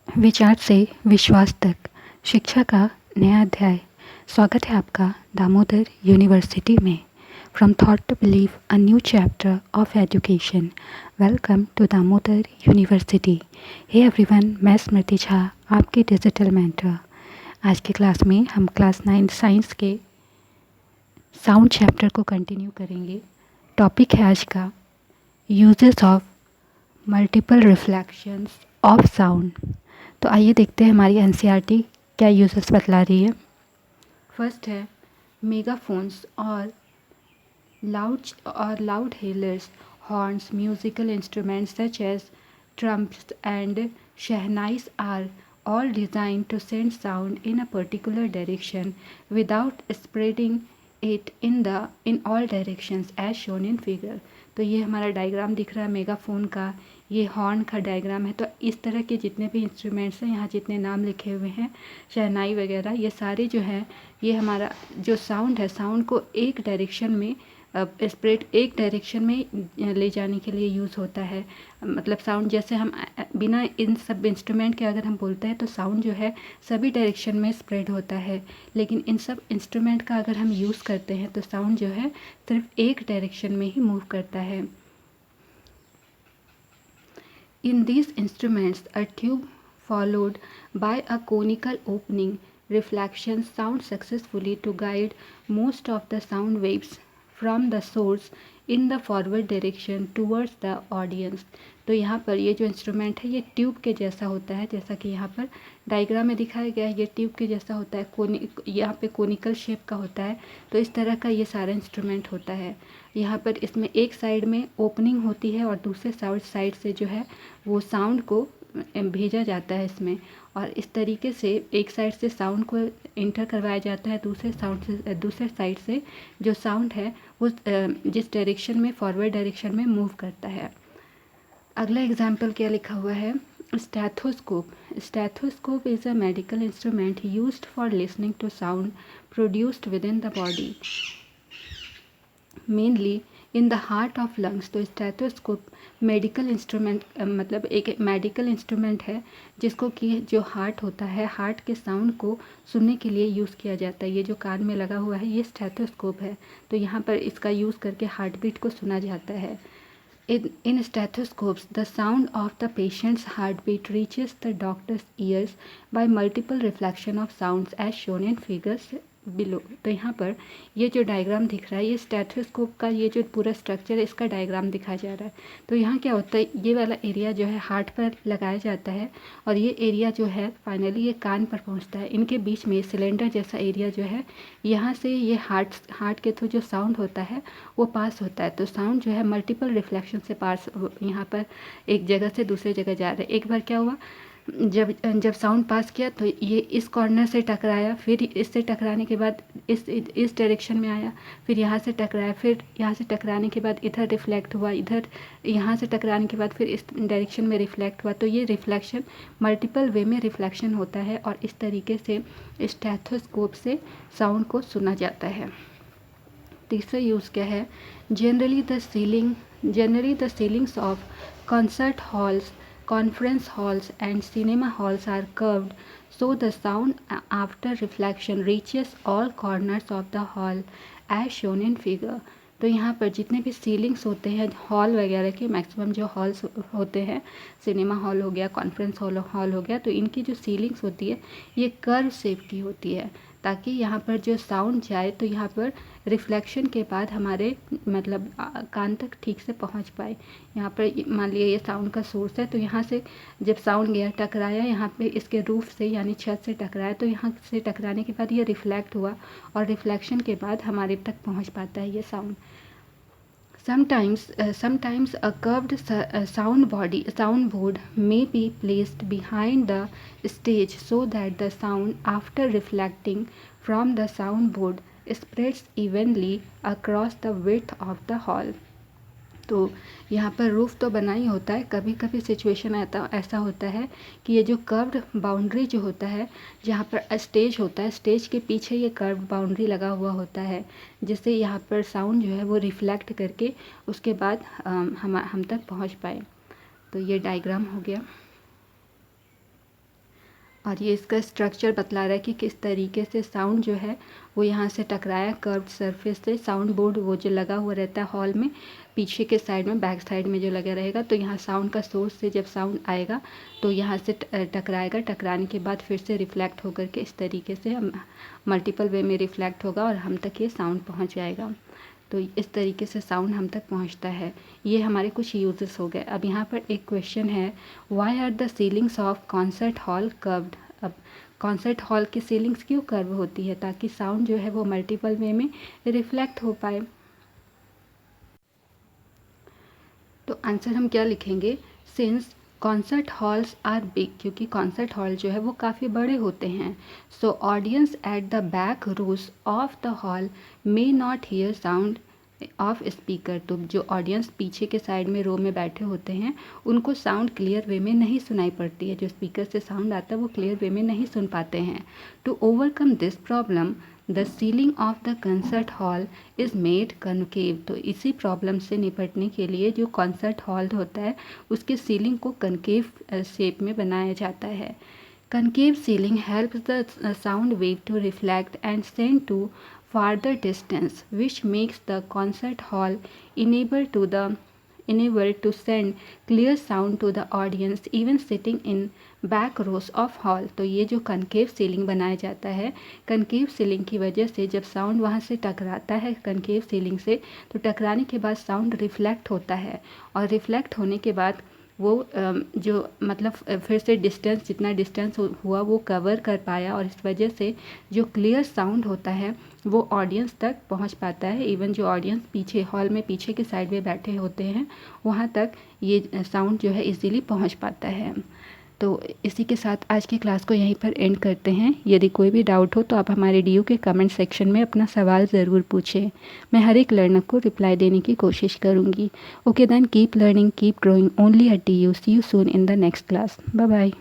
विचार से विश्वास तक शिक्षा का नया अध्याय। स्वागत है आपका दामोदर यूनिवर्सिटी में। From thought to believe a new chapter of education. Welcome to Damodar university. Hey everyone, मैं स्मृति झा, आपकी डिजिटल मेंटर। आज की क्लास में हम क्लास 9 साइंस के साउंड चैप्टर को कंटिन्यू करेंगे। टॉपिक है आज का uses of multiple reflections of sound. तो आइए देखते हैं हमारी एनसीईआरटी क्या यूजेस बतला रही है। फर्स्ट है मेगाफोन्स और loud hailers, horns, musical instruments such as trumpets and shehnais are all designed to send sound in a particular direction without spreading it in all directions as shown in figure। तो ये हमारा diagram दिख रहा है megaphone का, ये horn का diagram है। तो इस तरह के जितने भी इंस्ट्रूमेंट्स हैं, यहाँ जितने नाम लिखे हुए हैं, शहनाई वगैरह, ये सारे जो हैं, ये हमारा जो साउंड है, साउंड को एक डायरेक्शन में स्प्रेड, एक डायरेक्शन में ले जाने के लिए यूज़ होता है। मतलब साउंड जैसे हम बिना इन सब इंस्ट्रूमेंट के अगर हम बोलते हैं तो साउंड जो है सभी डायरेक्शन में स्प्रेड होता है, लेकिन इन सब इंस्ट्रूमेंट का अगर हम यूज़ करते हैं तो साउंड जो है सिर्फ एक डायरेक्शन में ही मूव करता है। In these instruments, a tube followed by a conical opening reflections sound successfully to guide most of the sound waves from the source in the forward direction towards the audience। तो यहाँ पर ये जो instrument है ये tube के जैसा होता है, जैसा कि यहाँ पर डायग्राम में दिखाया गया है। ये ट्यूब के जैसा होता है, यहाँ पे कोनिकल शेप का होता है। तो इस तरह का ये सारा इंस्ट्रूमेंट होता है। यहाँ पर इसमें एक साइड में ओपनिंग होती है और दूसरे साइड से जो है वो साउंड को भेजा जाता है इसमें, और इस तरीके से एक साइड से साउंड को इंटर करवाया जाता है, दूसरे साइड से जो साउंड है वो जिस डायरेक्शन में, फॉरवर्ड डायरेक्शन में मूव करता है। अगला एग्जाम्पल क्या लिखा हुआ है, stethoscope. Stethoscope is a medical instrument used for listening to sound produced within the body, mainly in the heart of lungs. तो स्टेथोस्कोप मेडिकल इंस्ट्रूमेंट, मतलब एक मेडिकल इंस्ट्रूमेंट है जिसको कि जो हार्ट होता है, हार्ट के साउंड को सुनने के लिए यूज़ किया जाता है। ये जो कान में लगा हुआ है ये स्टेथोस्कोप है। तो यहाँ पर इसका यूज़ करके हार्ट बीट को सुना जाता है। In stethoscopes, the sound of the patient's heartbeat reaches the doctor's ears by multiple reflection of sounds as shown in figures below। तो यहाँ पर ये जो डायग्राम दिख रहा है, ये स्टेथोस्कोप का ये जो पूरा स्ट्रक्चर है, इसका डायग्राम दिखाया जा रहा है। तो यहाँ क्या होता है, ये वाला एरिया जो है हार्ट पर लगाया जाता है, और ये एरिया जो है फाइनली ये कान पर पहुँचता है। इनके बीच में सिलेंडर जैसा एरिया जो है, यहाँ से ये हार्ट के थ्रू जो साउंड होता है वो पास होता है। तो साउंड जो है मल्टीपल रिफ्लेक्शन से पास यहाँ पर एक जगह से दूसरे जगह जा रहा है। एक बार क्या हुआ, जब साउंड पास किया तो ये इस कॉर्नर से टकराया, फिर इससे टकराने के बाद इस डायरेक्शन में आया, फिर यहाँ से टकराया, फिर यहाँ से टकराने के बाद इधर रिफ्लेक्ट हुआ, इधर यहाँ से टकराने के बाद फिर इस डायरेक्शन में रिफ्लेक्ट हुआ। तो ये रिफ्लेक्शन मल्टीपल वे में रिफ्लेक्शन होता है, और इस तरीके से स्टेथोस्कोप से साउंड को सुना जाता है। तीसरा यूज़ क्या है, generally the ceilings of concert halls, conference halls and cinema halls are curved so the sound after reflection reaches all corners of the hall as shown in figure। तो यहाँ पर जितने भी सीलिंग्स होते हैं हॉल वगैरह के, मैक्सिमम जो हॉल्स होते हैं, सिनेमा हॉल हो गया, कॉन्फ्रेंस हॉल हो गया, तो इनकी जो सीलिंग्स होती है ये कर्व शेप की होती है, ताकि यहाँ पर जो साउंड जाए तो यहाँ पर रिफ्लेक्शन के बाद हमारे मतलब कान तक ठीक से पहुँच पाए। यहाँ पर मान लिया ये साउंड का सोर्स है, तो यहाँ से जब साउंड गया, टकराया यहाँ पे इसके रूफ से यानी छत से टकराया, तो यहाँ से टकराने के बाद ये रिफ्लेक्ट हुआ, और रिफ्लेक्शन के बाद हमारे तक पहुँच पाता है ये sound. Sometimes a curved soundboard may be placed behind the stage so that the sound, after reflecting from the soundboard, spreads evenly across the width of the hall। तो यहाँ पर रूफ़ तो बना ही होता है, कभी कभी सिचुएशन ऐसा होता है कि ये जो कर्व्ड बाउंड्री जो होता है, जहाँ पर स्टेज होता है, स्टेज के पीछे ये कर्व्ड बाउंड्री लगा हुआ होता है, जिससे यहाँ पर साउंड जो है वो रिफ्लेक्ट करके उसके बाद हम तक पहुँच पाए। तो ये डायग्राम हो गया। और ये इसका स्ट्रक्चर बतला रहा है कि किस तरीके से साउंड जो है वो यहाँ से टकराया कर्व्ड सरफेस से। साउंड बोर्ड वो जो लगा हुआ रहता है हॉल में, पीछे के साइड में, बैक साइड में जो लगा रहेगा, तो यहाँ साउंड का सोर्स से जब साउंड आएगा तो यहाँ से टकराएगा। टकराने के बाद फिर से रिफ्लेक्ट होकर के इस तरीके से मल्टीपल वे में रिफ्लेक्ट होगा और हम तक ये साउंड पहुँच जाएगा। तो इस तरीके से साउंड हम तक पहुंचता है। ये हमारे कुछ यूजेस हो गए। अब यहाँ पर एक क्वेश्चन है, why are the ceilings of concert hall curved. अब कॉन्सर्ट हॉल की सीलिंग्स क्यों कर्व होती है? ताकि साउंड जो है वो मल्टीपल वे में रिफ्लेक्ट हो पाए। तो आंसर हम क्या लिखेंगे? Since concert halls are big, क्योंकि कॉन्सर्ट हॉल जो है वो काफ़ी बड़े होते हैं। So audience at the back rows of the hall may not hear sound of speaker. तो जो ऑडियंस पीछे के साइड में रो में बैठे होते हैं उनको साउंड क्लियर वे में नहीं सुनाई पड़ती है। जो स्पीकर से साउंड आता है वो क्लियर वे में नहीं सुन पाते हैं। To overcome this problem the ceiling of the concert hall is made concave. तो इसी प्रॉब्लम से निपटने के लिए जो कॉन्सर्ट हॉल होता है उसके सीलिंग को कनकेव शेप में बनाया जाता है। Concave ceiling helps the sound wave to reflect and send to farther distance, which makes the concert hall enabled to send clear sound to the audience even sitting in back rows of hall। तो ये जो concave ceiling बनाया जाता है, concave ceiling की वजह से जब साउंड वहाँ से टकराता है कनकेव सीलिंग से, तो टकराने के बाद साउंड रिफ्लेक्ट होता है और रिफ्लेक्ट होने के बाद वो जो मतलब फिर से डिस्टेंस, जितना डिस्टेंस हुआ वो कवर कर पाया और इस वजह से जो क्लियर साउंड होता है वो ऑडियंस तक पहुंच पाता है। इवन जो ऑडियंस पीछे हॉल में पीछे के साइड में बैठे होते हैं वहां तक ये साउंड जो है इजीली पहुंच पाता है। तो इसी के साथ आज की क्लास को यहीं पर एंड करते हैं। यदि कोई भी डाउट हो तो आप हमारे डीयू के कमेंट सेक्शन में अपना सवाल ज़रूर पूछें। मैं हर एक लर्नर को रिप्लाई देने की कोशिश करूँगी। Okay then, keep learning, keep growing only at DU. See you soon in the next class. Bye bye.